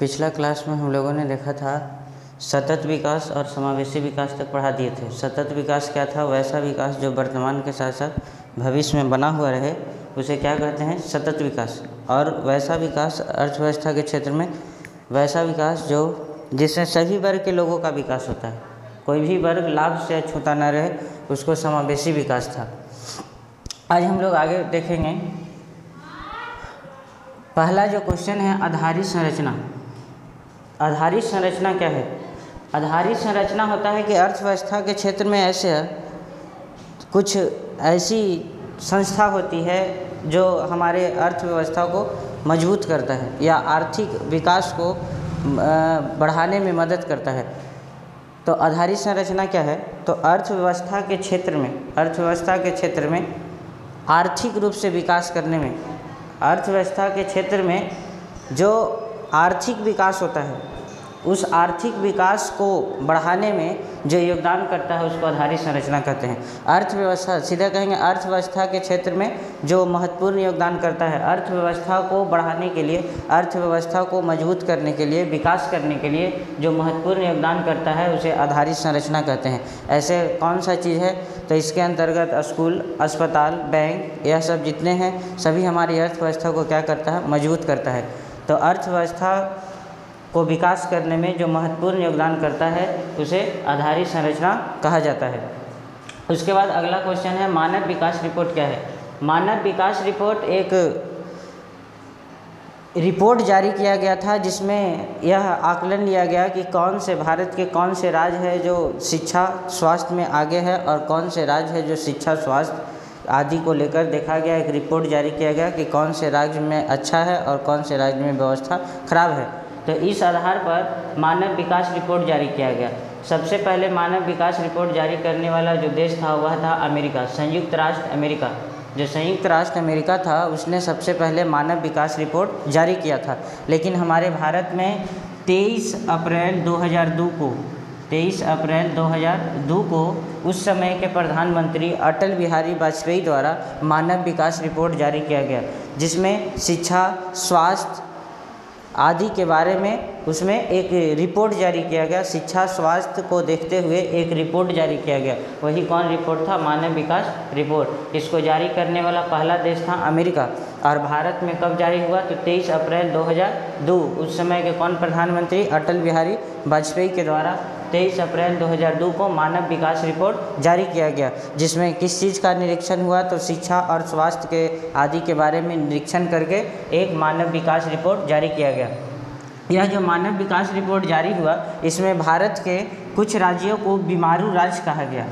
पिछला क्लास में हम लोगों ने देखा था सतत विकास और समावेशी विकास तक पढ़ा दिए थे। सतत विकास क्या था? वैसा विकास जो वर्तमान के साथ साथ भविष्य में बना हुआ रहे, उसे क्या कहते हैं? सतत विकास। और वैसा विकास अर्थव्यवस्था के क्षेत्र में वैसा विकास जो जिसमें सभी वर्ग के लोगों का विकास होता है, कोई भी वर्ग लाभ से अछूता न रहे, उसको समावेशी विकास था। आज हम लोग आगे देखेंगे। पहला जो क्वेश्चन है, आधारित संरचना। आधारित संरचना क्या है? आधारित संरचना होता है कि अर्थव्यवस्था के क्षेत्र में ऐसे कुछ ऐसी संस्था होती है जो हमारे अर्थव्यवस्था को मजबूत करता है या आर्थिक विकास को बढ़ाने में मदद करता है। तो आधारित संरचना क्या है? तो अर्थव्यवस्था के क्षेत्र में आर्थिक रूप से विकास करने में, अर्थव्यवस्था के क्षेत्र में जो आर्थिक विकास होता है, उस आर्थिक विकास को बढ़ाने में जो योगदान करता है उसको आधारित संरचना कहते हैं। अर्थव्यवस्था, सीधा कहेंगे अर्थव्यवस्था के क्षेत्र में जो महत्वपूर्ण योगदान करता है, अर्थव्यवस्था को बढ़ाने के लिए, अर्थव्यवस्था को मजबूत करने के लिए, विकास करने के लिए जो महत्वपूर्ण योगदान करता है उसे आधारित संरचना कहते हैं। ऐसे कौन सा चीज़ है? तो इसके अंतर्गत स्कूल, अस्पताल, बैंक, यह सब जितने हैं सभी हमारी अर्थव्यवस्था को क्या करता है? मजबूत करता है। तो अर्थव्यवस्था को विकास करने में जो महत्वपूर्ण योगदान करता है उसे आधारित संरचना कहा जाता है। उसके बाद अगला क्वेश्चन है, मानव विकास रिपोर्ट क्या है? मानव विकास रिपोर्ट एक रिपोर्ट जारी किया गया था जिसमें यह आकलन लिया गया कि कौन से भारत के कौन से राज्य है जो शिक्षा स्वास्थ्य में आगे है और कौन से राज्य है जो शिक्षा स्वास्थ्य आदि को लेकर देखा गया। एक रिपोर्ट जारी किया गया कि कौन से राज्य में अच्छा है और कौन से राज्य में व्यवस्था खराब है। तो इस आधार पर मानव विकास रिपोर्ट जारी किया गया। सबसे पहले मानव विकास रिपोर्ट जारी करने वाला जो देश था वह था अमेरिका, संयुक्त राष्ट्र अमेरिका। जो संयुक्त राष्ट्र अमेरिका था उसने सबसे पहले मानव विकास रिपोर्ट जारी किया था। लेकिन हमारे भारत में 23 अप्रैल 2002 को उस समय के प्रधानमंत्री अटल बिहारी वाजपेयी द्वारा मानव विकास रिपोर्ट जारी किया गया, जिसमें शिक्षा, स्वास्थ्य आदि के बारे में उसमें एक रिपोर्ट जारी किया गया। शिक्षा स्वास्थ्य को देखते हुए एक रिपोर्ट जारी किया गया। वही कौन रिपोर्ट था? मानव विकास रिपोर्ट। इसको जारी करने वाला पहला देश था अमेरिका। और भारत में कब जारी हुआ? तो 23 अप्रैल 2002। उस समय के कौन प्रधानमंत्री? अटल बिहारी वाजपेयी के द्वारा 23 अप्रैल 2002 को मानव विकास रिपोर्ट जारी किया गया, जिसमें किस चीज़ का निरीक्षण हुआ? तो शिक्षा और स्वास्थ्य के आदि के बारे में निरीक्षण करके एक मानव विकास रिपोर्ट जारी किया गया। यह जो मानव विकास रिपोर्ट जारी हुआ, इसमें भारत के कुछ राज्यों को बीमारू राज्य कहा गया।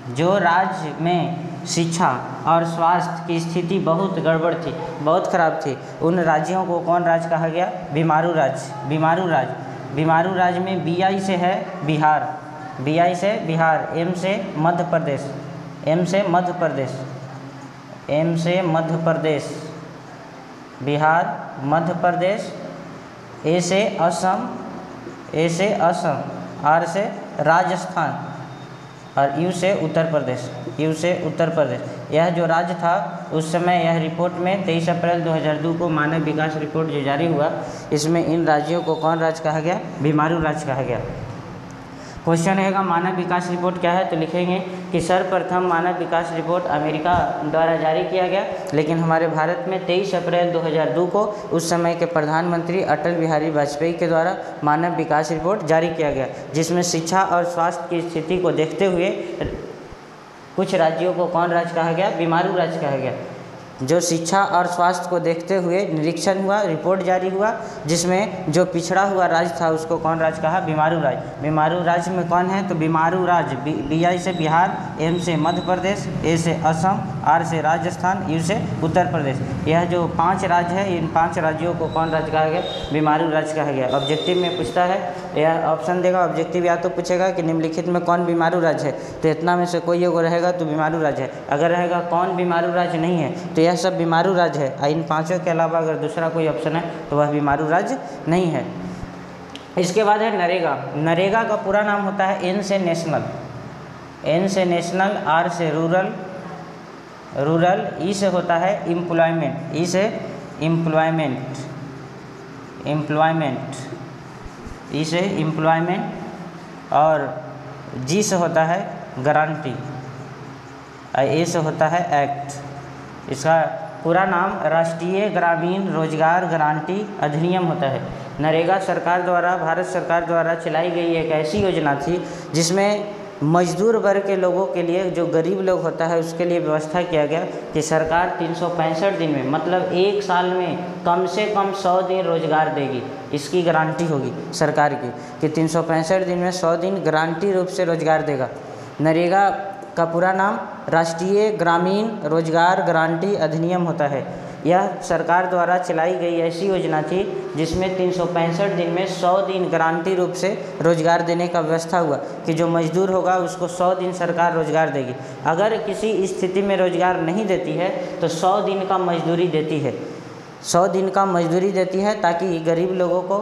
जो राज्य में शिक्षा और स्वास्थ्य की स्थिति बहुत गड़बड़ थी, बहुत खराब थी, उन राज्यों को कौन राज्य कहा गया? बीमारू राज्य। बीमारू राज्य में BI से है बिहार, BI से बिहार, M से मध्य प्रदेश, बिहार, मध्य प्रदेश, A से असम, R से राजस्थान और U से उत्तर प्रदेश। यह जो राज्य था उस समय यह रिपोर्ट में 23 अप्रैल 2002 को मानव विकास रिपोर्ट जो जारी हुआ, इसमें इन राज्यों को कौन राज्य कहा गया? बीमारू राज्य कहा गया। क्वेश्चन रहेगा मानव विकास रिपोर्ट क्या है? तो लिखेंगे कि सर्वप्रथम मानव विकास रिपोर्ट अमेरिका द्वारा जारी किया गया, लेकिन हमारे भारत में 23 अप्रैल 2002 को उस समय के प्रधानमंत्री अटल बिहारी वाजपेयी के द्वारा मानव विकास रिपोर्ट जारी किया गया, जिसमें शिक्षा और स्वास्थ्य की स्थिति को देखते हुए कुछ राज्यों को कौन राज्य कहा गया? बीमारू राज्य कहा गया। जो शिक्षा और स्वास्थ्य को देखते हुए निरीक्षण हुआ, रिपोर्ट जारी हुआ, जिसमें जो पिछड़ा हुआ राज्य था उसको कौन राज्य कहा? बीमारू राज्य। बीमारू राज्य में कौन है? तो बीमारू राज्य BI से बिहार, M से मध्य प्रदेश, A से असम, R से राजस्थान, U से उत्तर प्रदेश। यह जो 5 राज्य है, इन 5 राज्यों को कौन राज्य कहा गया? बीमारू राज्य कहा गया। ऑब्जेक्टिव में पूछता है, यह ऑप्शन देगा ऑब्जेक्टिव, या तो पूछेगा कि निम्नलिखित में कौन बीमारू राज्य है, तो इतना में से कोई एगो रहेगा तो बीमारू राज्य है। अगर रहेगा कौन बीमारू राज्य नहीं है तो यह सब बीमारू राज्य है। इन 5 के अलावा अगर दूसरा कोई ऑप्शन है तो वह बीमारू राज्य नहीं है। इसके बाद है नरेगा। नरेगा का पूरा नाम होता है N से नेशनल, R से रूरल, E से होता है एम्प्लॉयमेंट, एम्प्लॉयमेंट, ई से एम्प्लॉयमेंट, और जी से होता है गारंटी, ए से होता है एक्ट। इसका पूरा नाम राष्ट्रीय ग्रामीण रोजगार गारंटी अधिनियम होता है। नरेगा सरकार द्वारा, भारत सरकार द्वारा चलाई गई एक ऐसी योजना थी जिसमें मजदूर वर्ग के लोगों के लिए, जो गरीब लोग होता है उसके लिए व्यवस्था किया गया कि सरकार 365 दिन में, मतलब एक साल में कम से कम 100 दिन रोजगार देगी। इसकी गारंटी होगी सरकार की कि 365 दिन में 100 दिन गारंटी रूप से रोजगार देगा। नरेगा का पूरा नाम राष्ट्रीय ग्रामीण रोजगार गारंटी अधिनियम होता है। यह सरकार द्वारा चलाई गई ऐसी योजना थी जिसमें 365 दिन में 100 दिन गारंटी रूप से रोजगार देने का व्यवस्था हुआ कि जो मजदूर होगा उसको 100 दिन सरकार रोजगार देगी। अगर किसी स्थिति में रोजगार नहीं देती है तो 100 दिन का मजदूरी देती है, 100 दिन का मजदूरी देती है, ताकि गरीब लोगों को,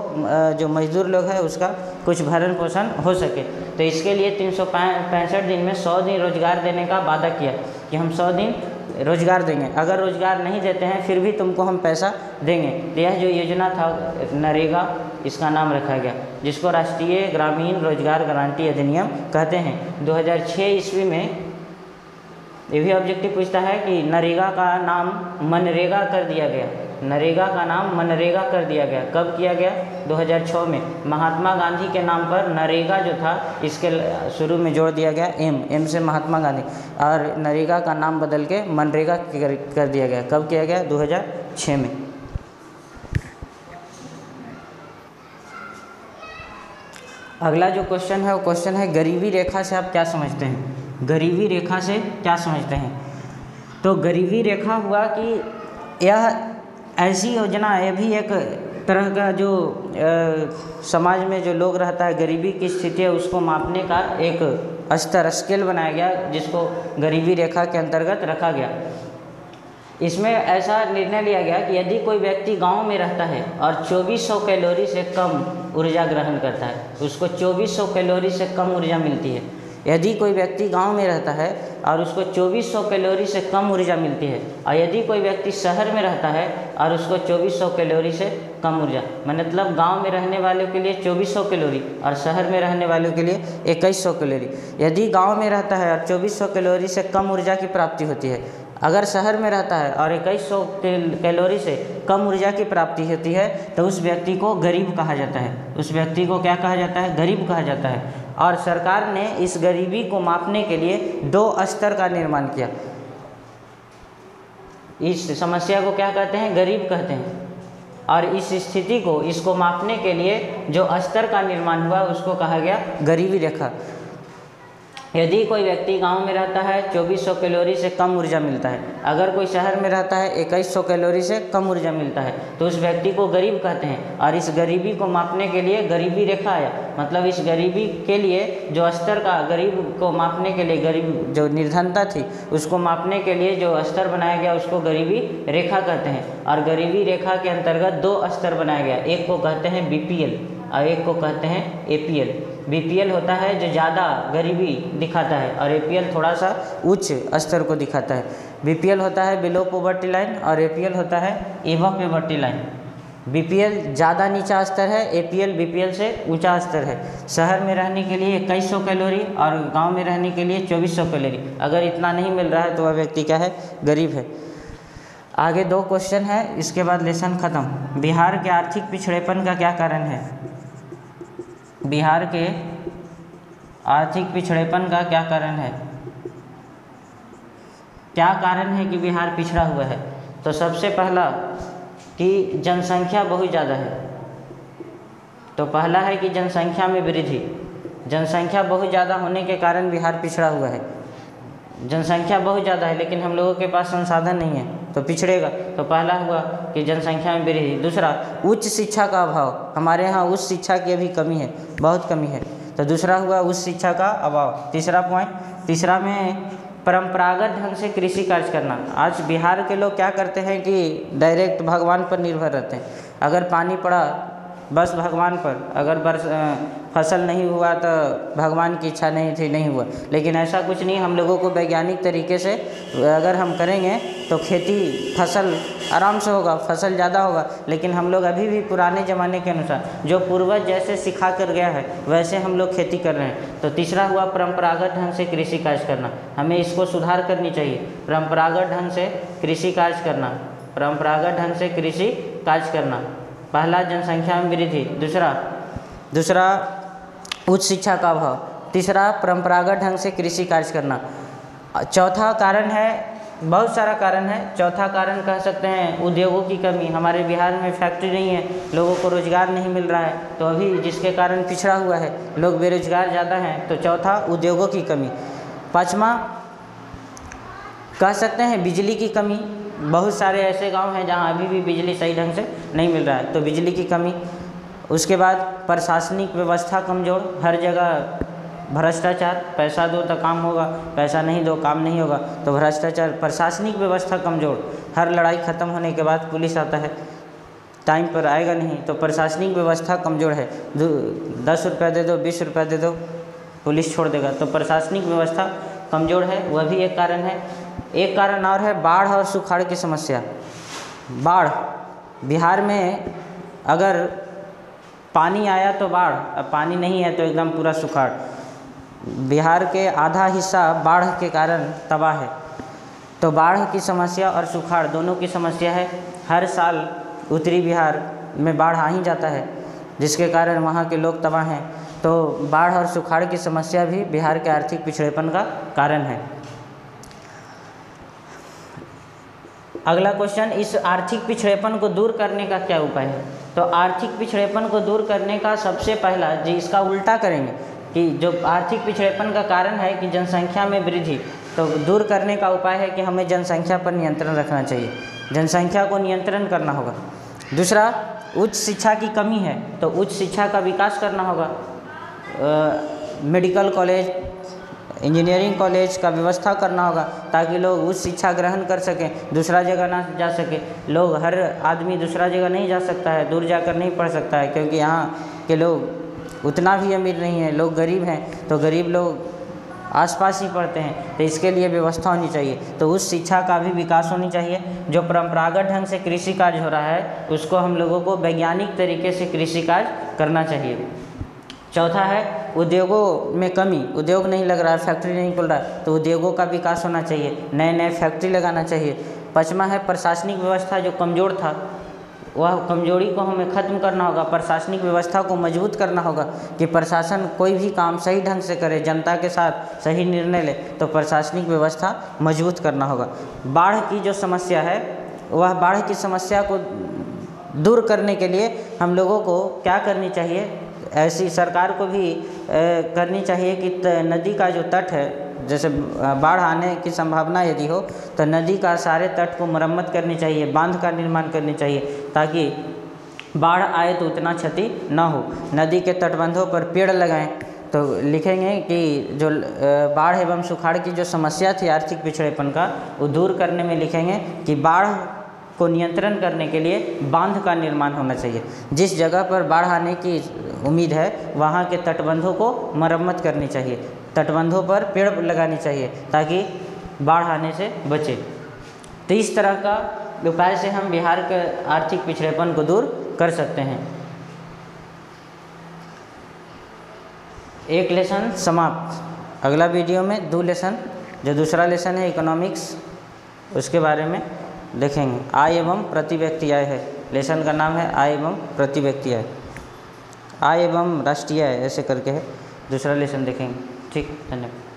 जो मजदूर लोग हैं, उसका कुछ भरण पोषण हो सके। तो इसके लिए 365 दिन में 100 दिन रोजगार देने का वादा किया कि हम 100 दिन रोजगार देंगे, अगर रोजगार नहीं देते हैं फिर भी तुमको हम पैसा देंगे। तो यह जो योजना था नरेगा, इसका नाम रखा गया, जिसको राष्ट्रीय ग्रामीण रोजगार गारंटी अधिनियम कहते हैं। 2006 ईस्वी में ये भी ऑब्जेक्टिव पूछता है कि नरेगा का नाम मनरेगा कर दिया गया। नरेगा का नाम मनरेगा कर दिया गया, कब किया गया? 2006 में। महात्मा गांधी के नाम पर नरेगा जो था, इसके शुरू में जोड़ दिया गया एम से महात्मा गांधी, और नरेगा का नाम बदल के मनरेगा कर दिया गया। कब किया गया? 2006 में। अगला जो क्वेश्चन है वो क्वेश्चन है गरीबी रेखा से आप क्या समझते हैं? गरीबी रेखा से क्या समझते हैं? तो गरीबी रेखा हुआ कि यह ऐसी योजना है, भी एक तरह का जो समाज में जो लोग रहता है, गरीबी की स्थिति है उसको मापने का एक स्तर, स्केल बनाया गया, जिसको गरीबी रेखा के अंतर्गत रखा गया। इसमें ऐसा निर्णय लिया गया कि यदि कोई व्यक्ति गांव में रहता है और 2400 कैलोरी से कम ऊर्जा ग्रहण करता है, उसको 2400 कैलोरी से कम ऊर्जा मिलती है। यदि कोई व्यक्ति गांव में रहता है और उसको 2400 कैलोरी से कम ऊर्जा मिलती है, और यदि कोई व्यक्ति शहर में रहता है और उसको 2400 कैलोरी से कम ऊर्जा, मतलब गांव में रहने वालों के लिए 2400 कैलोरी और शहर में रहने वालों के लिए 2100 कैलोरी। यदि गांव में रहता है और 2400 कैलोरी से कम ऊर्जा की प्राप्ति होती है, अगर शहर में रहता है और 2100 कैलोरी से कम ऊर्जा की प्राप्ति होती है, तो उस व्यक्ति को गरीब कहा जाता है। उस व्यक्ति को क्या कहा जाता है? गरीब कहा जाता है। और सरकार ने इस गरीबी को मापने के लिए 2 स्तर का निर्माण किया। इस समस्या को क्या कहते हैं? गरीब कहते हैं। और इस स्थिति को, इसको मापने के लिए जो स्तर का निर्माण हुआ उसको कहा गया गरीबी रेखा। यदि कोई व्यक्ति गांव में रहता है 2400 कैलोरी से कम ऊर्जा मिलता है, अगर कोई शहर में रहता है 2100 कैलोरी से कम ऊर्जा मिलता है, तो उस व्यक्ति को गरीब कहते हैं। और इस गरीबी को मापने के लिए गरीबी रेखा आया, मतलब इस गरीबी के लिए जो स्तर का, गरीब को मापने के लिए, गरीब जो निर्धनता थी उसको मापने के लिए जो स्तर बनाया गया उसको गरीबी रेखा कहते हैं। और गरीबी रेखा के अंतर्गत 2 स्तर बनाया गया, एक को कहते हैं BPL और एक को कहते हैं APL। BPL होता है जो ज़्यादा गरीबी दिखाता है और APL थोड़ा सा उच्च स्तर को दिखाता है। BPL होता है बिलो पॉवर्टी लाइन और APL होता है एबव पॉवर्टी लाइन। BPL ज़्यादा नीचा स्तर है, APL BPL से ऊंचा स्तर है। शहर में रहने के लिए 2100 कैलोरी और गांव में रहने के लिए 2400 कैलोरी। अगर इतना नहीं मिल रहा है तो वह व्यक्ति क्या है? गरीब है। आगे 2 क्वेश्चन है, इसके बाद लेसन ख़त्म। बिहार के आर्थिक पिछड़ेपन का क्या कारण है? बिहार के आर्थिक पिछड़ेपन का क्या कारण है? क्या कारण है कि बिहार पिछड़ा हुआ है? तो सबसे पहला कि जनसंख्या बहुत ज़्यादा है। तो पहला है कि जनसंख्या में वृद्धि। जनसंख्या बहुत ज़्यादा होने के कारण बिहार पिछड़ा हुआ है। जनसंख्या बहुत ज़्यादा है लेकिन हम लोगों के पास संसाधन नहीं है तो पिछड़ेगा। तो पहला हुआ कि जनसंख्या में वृद्धि। दूसरा, उच्च शिक्षा का अभाव। हमारे यहाँ उच्च शिक्षा की अभी कमी है, बहुत कमी है। तो दूसरा हुआ उच्च शिक्षा का अभाव। तीसरा पॉइंट, तीसरा में परंपरागत ढंग से कृषि कार्य करना। आज बिहार के लोग क्या करते हैं कि डायरेक्ट भगवान पर निर्भर रहते हैं। अगर पानी पड़ा बस भगवान पर, अगर फसल नहीं हुआ तो भगवान की इच्छा नहीं थी, नहीं हुआ। लेकिन ऐसा कुछ नहीं, हम लोगों को वैज्ञानिक तरीके से अगर हम करेंगे तो खेती फसल आराम से होगा, फसल ज़्यादा होगा। लेकिन हम लोग अभी भी पुराने ज़माने के अनुसार जो पूर्वज जैसे सिखा कर गया है वैसे हम लोग खेती कर रहे हैं। तो तीसरा हुआ परंपरागत ढंग से कृषि कार्य करना, हमें इसको सुधार करनी चाहिए। परंपरागत ढंग से कृषि कार्य करना, परंपरागत ढंग से कृषि कार्य करना। पहला जनसंख्या में वृद्धि, दूसरा उच्च शिक्षा का अभाव, तीसरा परंपरागत ढंग से कृषि कार्य करना। चौथा कारण है, बहुत सारा कारण है, चौथा कारण कह सकते हैं उद्योगों की कमी। हमारे बिहार में फैक्ट्री नहीं है, लोगों को रोजगार नहीं मिल रहा है, तो अभी जिसके कारण पिछड़ा हुआ है, लोग बेरोजगार ज़्यादा हैं। तो चौथा उद्योगों की कमी। पाँचवा कह सकते हैं बिजली की कमी, बहुत सारे ऐसे गांव हैं जहां अभी भी बिजली सही ढंग से नहीं मिल रहा है, तो बिजली की कमी। उसके बाद प्रशासनिक व्यवस्था कमज़ोर, हर जगह भ्रष्टाचार, पैसा दो तो काम होगा, पैसा नहीं दो काम नहीं होगा, तो भ्रष्टाचार। प्रशासनिक व्यवस्था कमज़ोर, हर लड़ाई ख़त्म होने के बाद पुलिस आता है, टाइम पर आएगा नहीं, तो प्रशासनिक व्यवस्था कमज़ोर है। 10 रुपया दे दो, 20 रुपया दे दो, पुलिस छोड़ देगा, तो प्रशासनिक व्यवस्था कमज़ोर है, वह भी एक कारण है। एक कारण और है बाढ़ और सुखाड़ की समस्या। बाढ़, बिहार में अगर पानी आया तो बाढ़, अब पानी नहीं है तो एकदम पूरा सुखाड़। बिहार के आधा हिस्सा बाढ़ के कारण तबाह है, तो बाढ़ की समस्या और सुखाड़ दोनों की समस्या है। हर साल उत्तरी बिहार में बाढ़ आ ही जाता है, जिसके कारण वहाँ के लोग तबाह हैं। तो बाढ़ और सुखाड़ की समस्या भी बिहार के आर्थिक पिछड़ेपन का कारण है। अगला क्वेश्चन, इस आर्थिक पिछड़ेपन को दूर करने का क्या उपाय है? तो आर्थिक पिछड़ेपन को दूर करने का सबसे पहला जी, इसका उल्टा करेंगे कि जो आर्थिक पिछड़ेपन का कारण है कि जनसंख्या में वृद्धि, तो दूर करने का उपाय है कि हमें जनसंख्या पर नियंत्रण रखना चाहिए, जनसंख्या को नियंत्रण करना होगा। दूसरा, उच्च शिक्षा की कमी है तो उच्च शिक्षा का विकास करना होगा, मेडिकल कॉलेज, इंजीनियरिंग कॉलेज का व्यवस्था करना होगा ताकि लोग उच्च शिक्षा ग्रहण कर सकें, दूसरा जगह ना जा सके। लोग, हर आदमी दूसरा जगह नहीं जा सकता है, दूर जाकर नहीं पढ़ सकता है, क्योंकि यहाँ के लोग उतना भी अमीर नहीं है, लोग गरीब हैं, तो गरीब लोग आसपास ही पढ़ते हैं, तो इसके लिए व्यवस्था होनी चाहिए। तो उस शिक्षा का भी विकास होनी चाहिए। जो परंपरागत ढंग से कृषि कार्य हो रहा है उसको हम लोगों को वैज्ञानिक तरीके से कृषि कार्य करना चाहिए। चौथा है उद्योगों में कमी, उद्योग नहीं लग रहा है, फैक्ट्री नहीं खुल रहा है, तो उद्योगों का विकास होना चाहिए, नए नए फैक्ट्री लगाना चाहिए। पाँचवा है प्रशासनिक व्यवस्था जो कमज़ोर था, वह कमजोरी को हमें ख़त्म करना होगा, प्रशासनिक व्यवस्था को मजबूत करना होगा कि प्रशासन कोई भी काम सही ढंग से करे, जनता के साथ सही निर्णय ले, तो प्रशासनिक व्यवस्था मजबूत करना होगा। बाढ़ की जो समस्या है, वह बाढ़ की समस्या को दूर करने के लिए हम लोगों को क्या करनी चाहिए, ऐसी सरकार को भी करनी चाहिए कि नदी का जो तट है, जैसे बाढ़ आने की संभावना यदि हो तो नदी का सारे तट को मरम्मत करनी चाहिए, बांध का निर्माण करनी चाहिए, ताकि बाढ़ आए तो उतना क्षति ना हो। नदी के तटबंधों पर पेड़ लगाएं। तो लिखेंगे कि जो बाढ़ एवं सुखाड़ की जो समस्या थी आर्थिक पिछड़ेपन का, वो दूर करने में लिखेंगे कि बाढ़ को नियंत्रण करने के लिए बांध का निर्माण होना चाहिए। जिस जगह पर बाढ़ आने की उम्मीद है वहाँ के तटबंधों को मरम्मत करनी चाहिए, तटबंधों पर पेड़ लगानी चाहिए ताकि बाढ़ आने से बचे। तो इस तरह का उपाय से हम बिहार के आर्थिक पिछड़ेपन को दूर कर सकते हैं। एक लेसन समाप्त। अगला वीडियो में 2 लेसन, जो दूसरा लेसन है इकोनॉमिक्स, उसके बारे में देखेंगे। आय एवं प्रति व्यक्ति आय है, लेसन का नाम है आय एवं प्रति व्यक्ति आय, आय एवं राष्ट्रीय आय ऐसे करके है। दूसरा लेसन देखेंगे। ठीक, धन्यवाद।